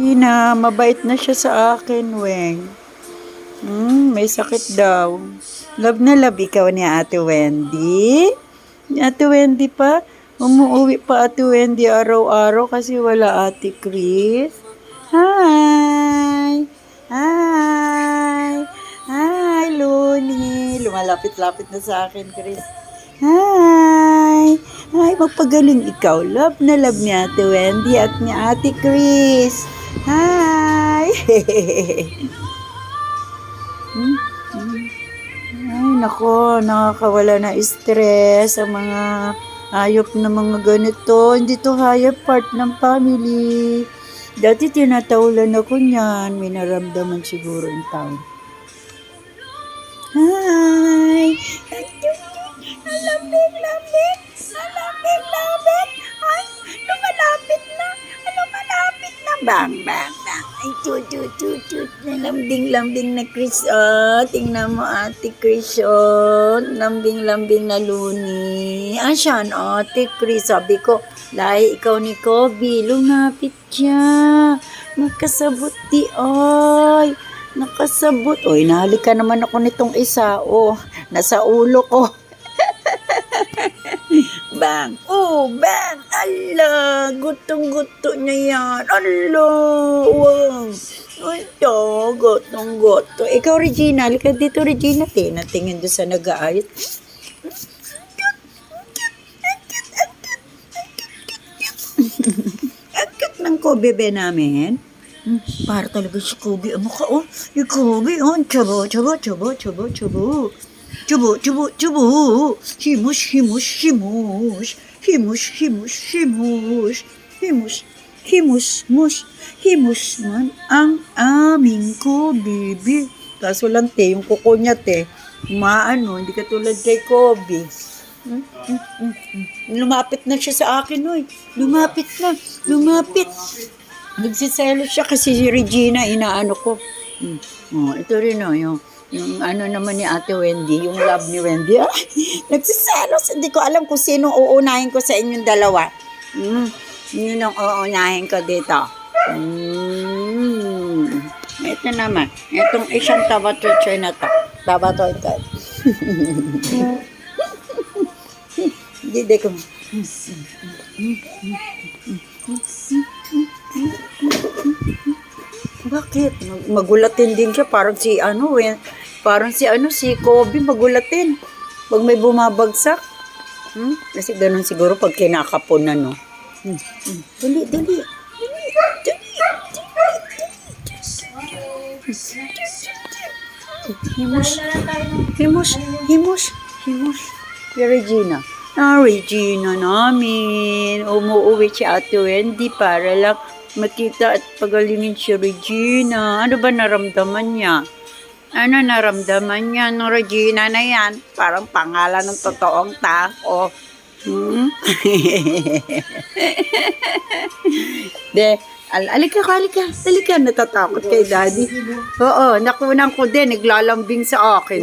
Ina, mabait na siya sa akin, Weng. May sakit daw. Love na love ikaw ni Ate Wendy. Ni Ate Wendy pa. Umuwi pa Ate Wendy araw-araw kasi wala Ate Chris. Hi! Hi! Hi, Luni! Lumalapit-lapit na sa akin, Chris. Hi! Hi, magpagaling ikaw. Love na love ni Ate Wendy at ni Ate Chris. Hi! Ay, nako, nakakawala na stress ang mga hayop na mga ganito. Hindi to hayop, part ng family. Dati tinatawalan ako niyan. May naramdaman siguro yung tao. Hi! Alambing, lambing! Alambing, lambing! Ay, lumalapit na! Lumalapit na! Bang, bang, bang! Ay, tut. Lambing na Chris, oh. Tingnan mo, Ate Chris, oh. Lambing na Luni. Asan, Ate Chris? Sabi ko, lahi ikaw ni Kobe. Lumapit siya. Magkasabot di, ay. Nakasabot. Oy, nahalika naman ako nitong isa. Oh, nasa ulo ko. Bang. Oh, bang. Ala, gutong-guto niya yan. Ala, wow. Ito, gutong-guto. Ikaw, Regina. Halika dito, Regina. Tingin doon sa nag-aayot. Agkat ng ko, bebe namin. Para talaga si Kobe ang mukha, oh. Yung Kobe, oh. Chabo. Himus man ang aming Kobe. Kaso lang, te, yung kuko niya, te, maano, hindi katulad kay Kobe. Lumapit na siya sa akin, oy. Lumapit. Nagsiselo siya kasi si Regina, inaano ko. Oh, ito rin, oh, yung ano naman ni Ate Wendy, yung love ni Wendy. Nagsiselos, hindi ko alam kung sino uunahin ko sa inyong dalawa. Yun ang uunahin ko dito. Ito naman, itong isang tabatoy na to. Tabatoy. Hindi ko. Bakit? Magulatin din siya. Parang si si Kobe magulatin. Pag may bumabagsak. Kasi ganun siguro pag kinakapon na, no? Dali. Himus. Regina. Regina namin. Umuwi si Ate Wendy para lang makita at pagalingin si Regina. Ano ba naramdaman niya? Ano naramdaman niya no Regina na yan? Parang pangalan ng totoong tao. Halika. Natatakot kay Daddy. Oo, nakunan ko din. Naglalambing sa akin.